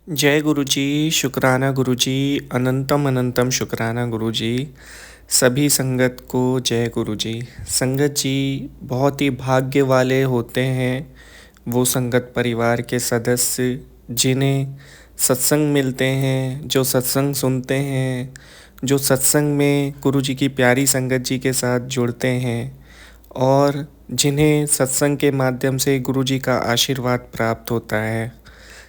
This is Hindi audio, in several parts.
जय गुरु जी, शुक्राना गुरु जी, अनंतम अनंतम शुक्राना गुरु जी। सभी संगत को जय गुरु जी। संगत जी बहुत ही भाग्य वाले होते हैं वो संगत परिवार के सदस्य जिन्हें सत्संग मिलते हैं, जो सत्संग सुनते हैं, जो सत्संग में गुरु जी की प्यारी संगत जी के साथ जुड़ते हैं और जिन्हें सत्संग के माध्यम से गुरु जी का आशीर्वाद प्राप्त होता है।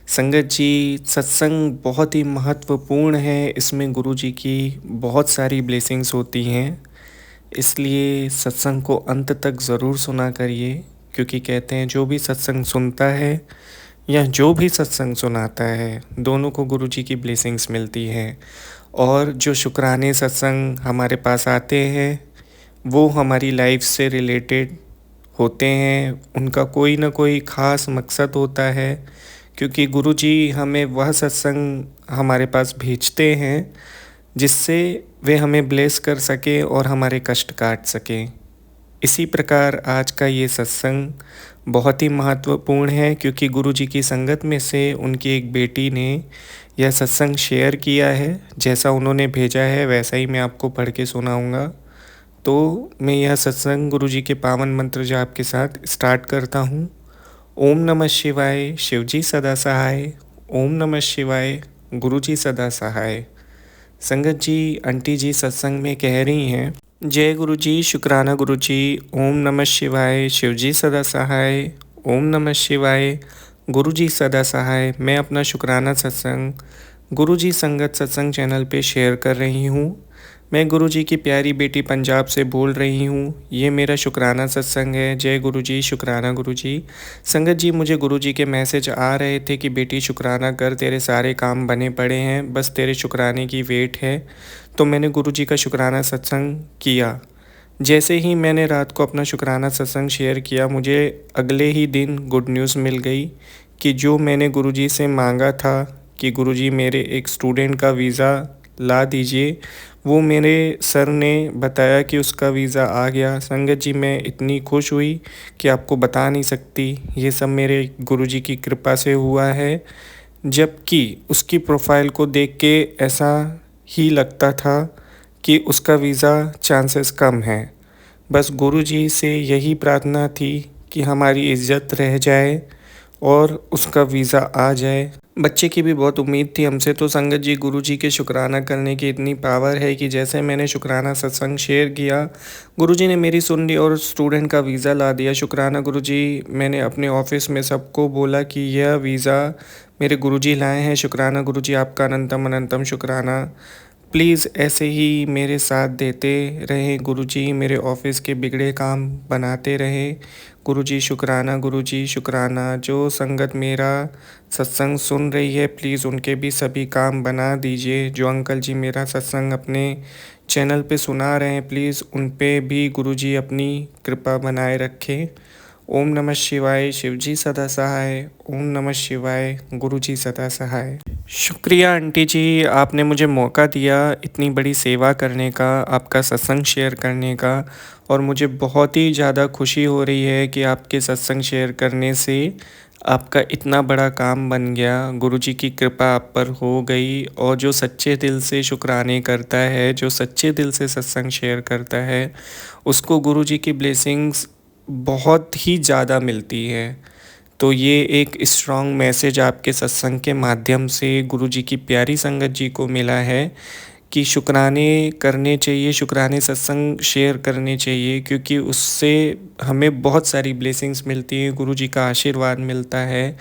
संगत जी, सत्संग बहुत ही महत्वपूर्ण है, इसमें गुरु जी की बहुत सारी ब्लेसिंग्स होती हैं, इसलिए सत्संग को अंत तक ज़रूर सुना करिए, क्योंकि कहते हैं जो भी सत्संग सुनता है या जो भी सत्संग सुनाता है, दोनों को गुरु जी की ब्लेसिंग्स मिलती हैं। और जो शुक्राने सत्संग हमारे पास आते हैं, वो हमारी लाइफ से रिलेटेड होते हैं, उनका कोई ना कोई ख़ास मकसद होता है, क्योंकि गुरु जी हमें वह सत्संग हमारे पास भेजते हैं जिससे वे हमें ब्लेस कर सकें और हमारे कष्ट काट सकें। इसी प्रकार आज का ये सत्संग बहुत ही महत्वपूर्ण है, क्योंकि गुरु जी की संगत में से उनकी एक बेटी ने यह सत्संग शेयर किया है। जैसा उन्होंने भेजा है वैसा ही मैं आपको पढ़ के सुनाऊंगा। तो मैं यह सत्संग गुरु जी के पावन मंत्र जाप के साथ स्टार्ट करता हूँ। ओम नमः शिवाय, शिवजी सदा सहाय। ओम नमः शिवाय, गुरु जी सदा सहाय। संगत जी, आंटी जी सत्संग में कह रही हैं, जय गुरु जी, शुक्राना गुरु जी। ओम नमः शिवाय, शिवजी सदा सहाय। ओम नमः शिवाय, गुरु जी सदा सहाय। मैं अपना शुक्राना सत्संग गुरु जी संगत सत्संग चैनल पे शेयर कर रही हूँ। मैं गुरु जी की प्यारी बेटी पंजाब से बोल रही हूँ। ये मेरा शुक्राना सत्संग है। जय गुरु जी, शुक्राना गुरु जी। संगत जी, मुझे गुरु जी के मैसेज आ रहे थे कि बेटी शुक्राना कर, तेरे सारे काम बने पड़े हैं, बस तेरे शुक्राने की वेट है। तो मैंने गुरु जी का शुक्राना सत्संग किया। जैसे ही मैंने रात को अपना शुक्राना सत्संग शेयर किया, मुझे अगले ही दिन गुड न्यूज़ मिल गई कि जो मैंने गुरु जी से मांगा था कि गुरु जी मेरे एक स्टूडेंट का वीज़ा ला दीजिए, वो मेरे सर ने बताया कि उसका वीज़ा आ गया। संगत जी, मैं इतनी खुश हुई कि आपको बता नहीं सकती। ये सब मेरे गुरु जी की कृपा से हुआ है। जबकि उसकी प्रोफाइल को देख के ऐसा ही लगता था कि उसका वीज़ा चांसेस कम है। बस गुरु जी से यही प्रार्थना थी कि हमारी इज़्ज़त रह जाए और उसका वीज़ा आ जाए। बच्चे की भी बहुत उम्मीद थी हमसे। तो संगत जी, गुरु जी के शुक्राना करने की इतनी पावर है कि जैसे मैंने शुक्राना सत्संग शेयर किया, गुरु जी ने मेरी सुन ली और स्टूडेंट का वीज़ा ला दिया। शुक्राना गुरु जी। मैंने अपने ऑफिस में सबको बोला कि यह वीज़ा मेरे गुरु जी लाए हैं। शुक्राना गुरु जी, आपका अनंतम अनंतम शुक्राना। प्लीज़ ऐसे ही मेरे साथ देते रहें गुरुजी, मेरे ऑफिस के बिगड़े काम बनाते रहें। गुरुजी शुक्राना, गुरुजी शुक्राना। जो संगत मेरा सत्संग सुन रही है, प्लीज़ उनके भी सभी काम बना दीजिए। जो अंकल जी मेरा सत्संग अपने चैनल पे सुना रहे हैं, प्लीज़ उन पे भी गुरुजी अपनी कृपा बनाए रखें। ओम नमः शिवाय, शिवजी सदा सहाय। ओम नमः शिवाय, गुरुजी सदा सहाय। शुक्रिया आंटी जी, आपने मुझे मौका दिया इतनी बड़ी सेवा करने का, आपका सत्संग शेयर करने का। और मुझे बहुत ही ज़्यादा खुशी हो रही है कि आपके सत्संग शेयर करने से आपका इतना बड़ा काम बन गया। गुरु जी की कृपा आप पर हो गई। और जो सच्चे दिल से शुक्राने करता है, जो सच्चे दिल से सत्संग शेयर करता है, उसको गुरु जी की ब्लेसिंग्स बहुत ही ज़्यादा मिलती है। तो ये एक स्ट्रॉन्ग मैसेज आपके सत्संग के माध्यम से गुरु जी की प्यारी संगत जी को मिला है कि शुक्राने करने चाहिए, शुक्राने सत्संग शेयर करने चाहिए, क्योंकि उससे हमें बहुत सारी ब्लेसिंग्स मिलती हैं, गुरु जी का आशीर्वाद मिलता है।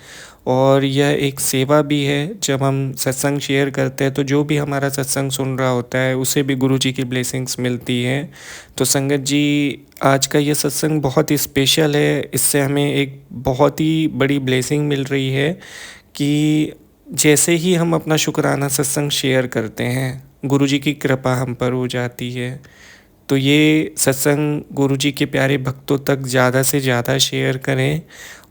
और यह एक सेवा भी है। जब हम सत्संग शेयर करते हैं तो जो भी हमारा सत्संग सुन रहा होता है उसे भी गुरु जी की ब्लेसिंग्स मिलती हैं। तो संगत जी, आज का ये सत्संग बहुत ही स्पेशल है। इससे हमें एक बहुत ही बड़ी ब्लेसिंग मिल रही है कि जैसे ही हम अपना शुक्राना सत्संग शेयर करते हैं, गुरु जी की कृपा हम पर हो जाती है। तो ये सत्संग गुरुजी के प्यारे भक्तों तक ज़्यादा से ज़्यादा शेयर करें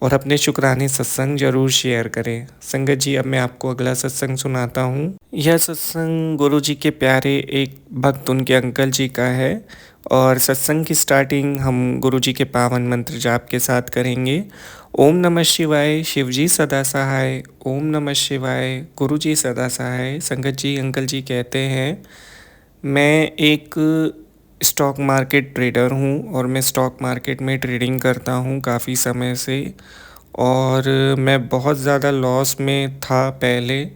और अपने शुक्राने सत्संग ज़रूर शेयर करें। संगत जी, अब मैं आपको अगला सत्संग सुनाता हूँ। यह सत्संग गुरुजी के प्यारे एक भक्त उनके अंकल जी का है और सत्संग की स्टार्टिंग हम गुरुजी के पावन मंत्र जाप के साथ करेंगे। ओम नमः शिवाय, शिवजी सदा सहाय। ओम नमः शिवाय, गुरुजी सदा सहाय। संगत जी, अंकल जी कहते हैं, मैं एक स्टॉक मार्केट ट्रेडर हूँ और मैं स्टॉक मार्केट में ट्रेडिंग करता हूँ काफ़ी समय से। और मैं बहुत ज़्यादा लॉस में था पहले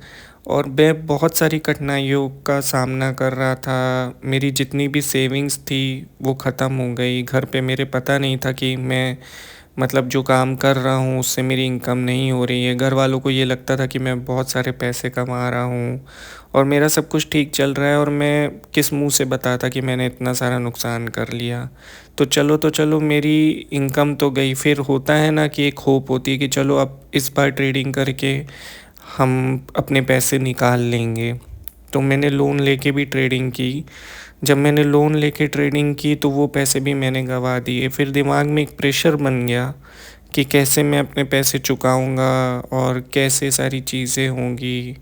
और मैं बहुत सारी कठिनाइयों का सामना कर रहा था। मेरी जितनी भी सेविंग्स थी वो ख़त्म हो गई। घर पे मेरे पता नहीं था कि मैं मतलब जो काम कर रहा हूँ उससे मेरी इनकम नहीं हो रही है। घर वालों को ये लगता था कि मैं बहुत सारे पैसे कमा रहा हूँ और मेरा सब कुछ ठीक चल रहा है और मैं किस मुंह से बताता कि मैंने इतना सारा नुकसान कर लिया। तो चलो मेरी इनकम तो गई। फिर होता है ना कि एक होप होती है कि चलो अब इस बार ट्रेडिंग करके हम अपने पैसे निकाल लेंगे। तो मैंने लोन लेके भी ट्रेडिंग की। जब मैंने लोन लेके ट्रेडिंग की तो वो पैसे भी मैंने गंवा दिए। फिर दिमाग में एक प्रेशर बन गया कि कैसे मैं अपने पैसे चुकाऊंगा और कैसे सारी चीज़ें होंगी।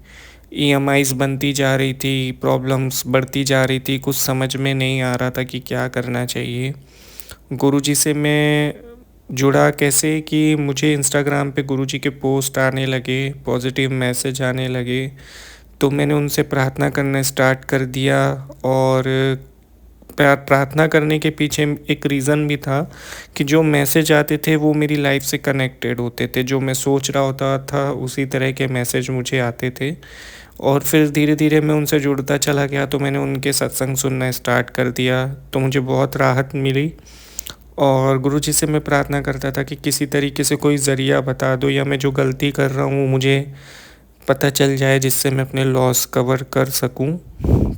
ईएमआईज़ बनती जा रही थी, प्रॉब्लम्स बढ़ती जा रही थी, कुछ समझ में नहीं आ रहा था कि क्या करना चाहिए। गुरुजी से मैं जुड़ा कैसे कि मुझे इंस्टाग्राम पे गुरुजी के पोस्ट आने लगे, पॉजिटिव मैसेज आने लगे। तो मैंने उनसे प्रार्थना करना स्टार्ट कर दिया और प्रार्थना करने के पीछे एक रीज़न भी था कि जो मैसेज आते थे वो मेरी लाइफ से कनेक्टेड होते थे। जो मैं सोच रहा होता था उसी तरह के मैसेज मुझे आते थे और फिर धीरे धीरे मैं उनसे जुड़ता चला गया। तो मैंने उनके सत्संग सुनना स्टार्ट कर दिया तो मुझे बहुत राहत मिली। और गुरुजी से मैं प्रार्थना करता था कि किसी तरीके से कोई ज़रिया बता दो या मैं जो गलती कर रहा हूँ मुझे पता चल जाए जिससे मैं अपने लॉस कवर कर सकूं।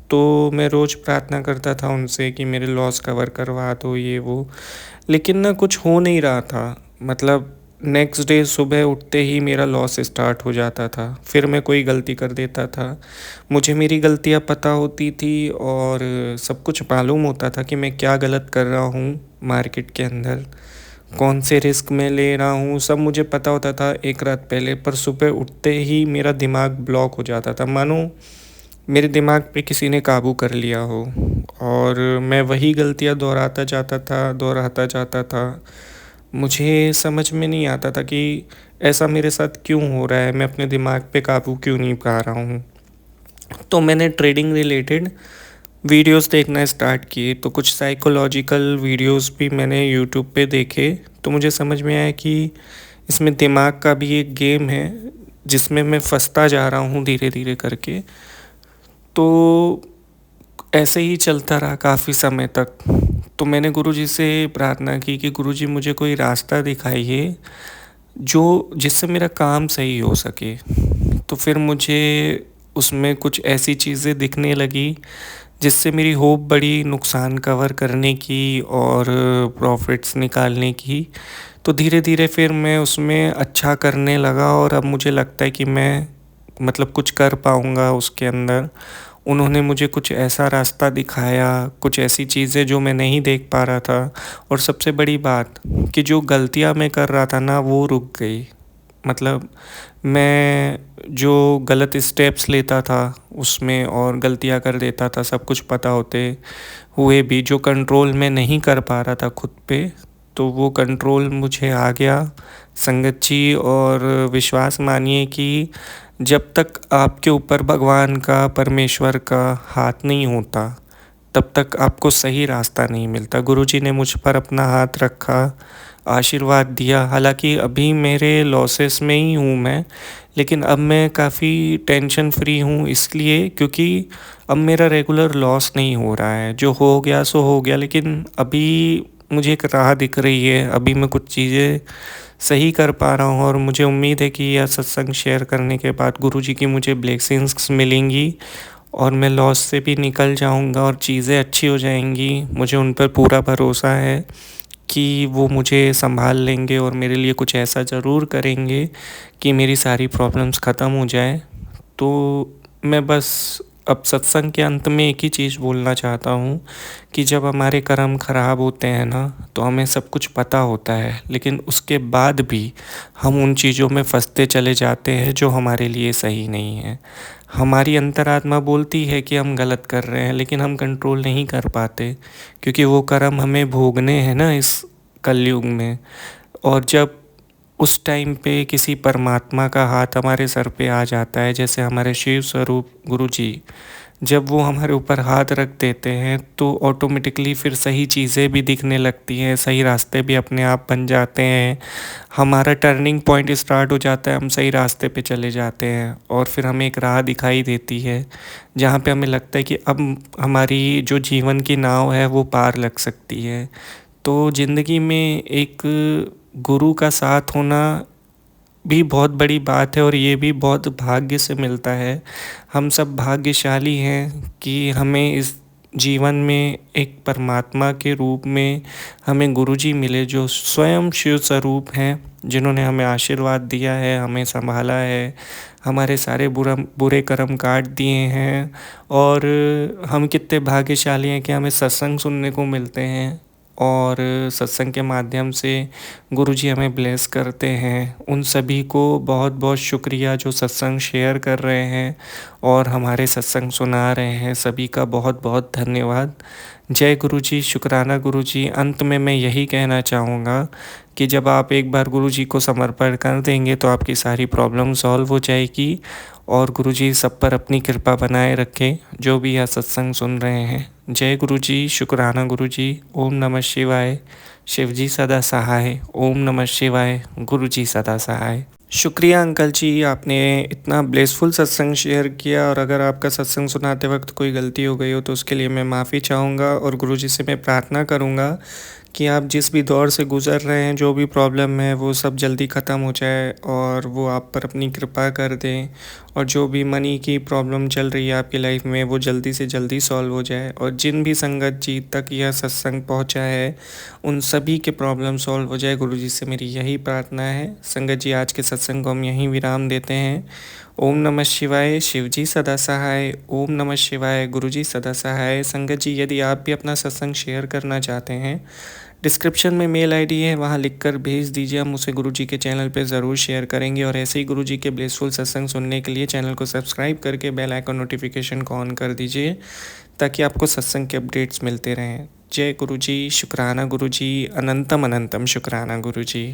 तो मैं रोज़ प्रार्थना करता था उनसे कि मेरे लॉस कवर करवा दो ये वो। लेकिन ना कुछ हो नहीं रहा था। मतलब नेक्स्ट डे सुबह उठते ही मेरा लॉस स्टार्ट हो जाता था। फिर मैं कोई गलती कर देता था। मुझे मेरी गलतियाँ पता होती थी और सब कुछ मालूम होता था कि मैं क्या गलत कर रहा हूँ मार्केट के अंदर, कौन से रिस्क में ले रहा हूँ, सब मुझे पता होता था एक रात पहले। पर सुबह उठते ही मेरा दिमाग ब्लॉक हो जाता था, मानो मेरे दिमाग पे किसी ने काबू कर लिया हो और मैं वही गलतियाँ दोहराता जाता था। मुझे समझ में नहीं आता था कि ऐसा मेरे साथ क्यों हो रहा है, मैं अपने दिमाग पे काबू क्यों नहीं पा रहा हूँ। तो मैंने ट्रेडिंग रिलेटेड वीडियोस देखना स्टार्ट किए। तो कुछ साइकोलॉजिकल वीडियोस भी मैंने यूट्यूब पे देखे। तो मुझे समझ में आया कि इसमें दिमाग का भी एक गेम है जिसमें मैं फंसता जा रहा हूँ धीरे धीरे करके। तो ऐसे ही चलता रहा काफ़ी समय तक। तो मैंने गुरुजी से प्रार्थना की कि गुरुजी मुझे कोई रास्ता दिखाइए जो जिससे मेरा काम सही हो सके। तो फिर मुझे उसमें कुछ ऐसी चीज़ें दिखने लगी जिससे मेरी होप बढ़ी नुकसान कवर करने की और प्रॉफिट्स निकालने की। तो धीरे धीरे फिर मैं उसमें अच्छा करने लगा और अब मुझे लगता है कि मैं मतलब कुछ कर पाऊँगा उसके अंदर। उन्होंने मुझे कुछ ऐसा रास्ता दिखाया, कुछ ऐसी चीज़ें जो मैं नहीं देख पा रहा था। और सबसे बड़ी बात कि जो गलतियाँ मैं कर रहा था ना वो रुक गई। मतलब मैं जो गलत स्टेप्स लेता था उसमें और गलतियाँ कर देता था सब कुछ पता होते हुए भी, जो कंट्रोल मैं नहीं कर पा रहा था खुद पे, तो वो कंट्रोल मुझे आ गया संगत जी। और विश्वास मानिए कि जब तक आपके ऊपर भगवान का, परमेश्वर का हाथ नहीं होता तब तक आपको सही रास्ता नहीं मिलता। गुरुजी ने मुझ पर अपना हाथ रखा, आशीर्वाद दिया। हालांकि अभी मेरे लॉसेस में ही हूँ मैं, लेकिन अब मैं काफ़ी टेंशन फ्री हूँ इसलिए क्योंकि अब मेरा रेगुलर लॉस नहीं हो रहा है। जो हो गया सो हो गया, लेकिन अभी मुझे एक राह दिख रही है। अभी मैं कुछ चीज़ें सही कर पा रहा हूँ और मुझे उम्मीद है कि यह सत्संग शेयर करने के बाद गुरुजी की मुझे ब्लेसिंग्स मिलेंगी और मैं लॉस से भी निकल जाऊंगा और चीज़ें अच्छी हो जाएंगी। मुझे उन पर पूरा भरोसा है कि वो मुझे संभाल लेंगे और मेरे लिए कुछ ऐसा ज़रूर करेंगे कि मेरी सारी प्रॉब्लम्स ख़त्म हो जाए। तो मैं बस अब सत्संग के अंत में एक ही चीज़ बोलना चाहता हूँ कि जब हमारे कर्म ख़राब होते हैं ना, तो हमें सब कुछ पता होता है, लेकिन उसके बाद भी हम उन चीज़ों में फँसते चले जाते हैं जो हमारे लिए सही नहीं है। हमारी अंतरात्मा बोलती है कि हम गलत कर रहे हैं, लेकिन हम कंट्रोल नहीं कर पाते, क्योंकि वो कर्म हमें भोगने हैं ना इस कलयुग में। और जब उस टाइम पे किसी परमात्मा का हाथ हमारे सर पे आ जाता है, जैसे हमारे शिव स्वरूप गुरु जी, जब वो हमारे ऊपर हाथ रख देते हैं, तो ऑटोमेटिकली फिर सही चीज़ें भी दिखने लगती हैं, सही रास्ते भी अपने आप बन जाते हैं। हमारा टर्निंग पॉइंट स्टार्ट हो जाता है, हम सही रास्ते पे चले जाते हैं, और फिर हमें एक राह दिखाई देती है जहाँ पे हमें लगता है कि अब हमारी जो जीवन की नाव है वो पार लग सकती है। तो ज़िंदगी में एक गुरु का साथ होना भी बहुत बड़ी बात है, और ये भी बहुत भाग्य से मिलता है। हम सब भाग्यशाली हैं कि हमें इस जीवन में एक परमात्मा के रूप में हमें गुरुजी मिले, जो स्वयं शिव स्वरूप हैं, जिन्होंने हमें आशीर्वाद दिया है, हमें संभाला है, हमारे सारे बुरे कर्म काट दिए हैं। और हम कितने भाग्यशाली हैं कि हमें सत्संग सुनने को मिलते हैं, और सत्संग के माध्यम से गुरुजी हमें ब्लेस करते हैं। उन सभी को बहुत बहुत शुक्रिया जो सत्संग शेयर कर रहे हैं और हमारे सत्संग सुना रहे हैं, सभी का बहुत बहुत धन्यवाद। जय गुरुजी, शुक्राना गुरुजी। अंत में मैं यही कहना चाहूँगा कि जब आप एक बार गुरुजी को समर्पण कर देंगे तो आपकी सारी प्रॉब्लम सॉल्व हो जाएगी, और गुरुजी सब पर अपनी कृपा बनाए रखें जो भी यह सत्संग सुन रहे हैं। जय गुरुजी, शुक्राना गुरुजी। ओम नमः शिवाय। शिवजी सदा सहाय। ओम नमः शिवाय। गुरुजी सदा सहाय। शुक्रिया अंकल जी, आपने इतना ब्लेसफुल सत्संग शेयर किया, और अगर आपका सत्संग सुनाते वक्त कोई गलती हो गई हो तो उसके लिए मैं माफ़ी चाहूँगा, और गुरुजी से मैं प्रार्थना करूँगा कि आप जिस भी दौर से गुज़र रहे हैं, जो भी प्रॉब्लम है वो सब जल्दी ख़त्म हो जाए, और वो आप पर अपनी कृपा कर दें, और जो भी मनी की प्रॉब्लम चल रही है आपकी लाइफ में वो जल्दी से जल्दी सॉल्व हो जाए। और जिन भी संगत जी तक यह सत्संग पहुंचा है उन सभी के प्रॉब्लम सॉल्व हो जाए, गुरुजी से मेरी यही प्रार्थना है। संगत जी, आज के सत्संग को हम यहीं विराम देते हैं। ओम नमः शिवाय। शिवजी सदा सहाय। ओम नमः शिवाय। गुरुजी सदा सहाय। संगत जी, यदि आप भी अपना सत्संग शेयर करना चाहते हैं, डिस्क्रिप्शन में मेल आईडी है, वहाँ लिखकर भेज दीजिए, हम उसे गुरुजी के चैनल पे ज़रूर शेयर करेंगे। और ऐसे ही गुरुजी के ब्लेसफुल सत्संग सुनने के लिए चैनल को सब्सक्राइब करके बेल आइकन नोटिफिकेशन को ऑन कर दीजिए, ताकि आपको सत्संग के अपडेट्स मिलते रहें। जय गुरुजी, शुक्राना गुरुजी, अनंतम अनंतम शुक्राना गुरुजी।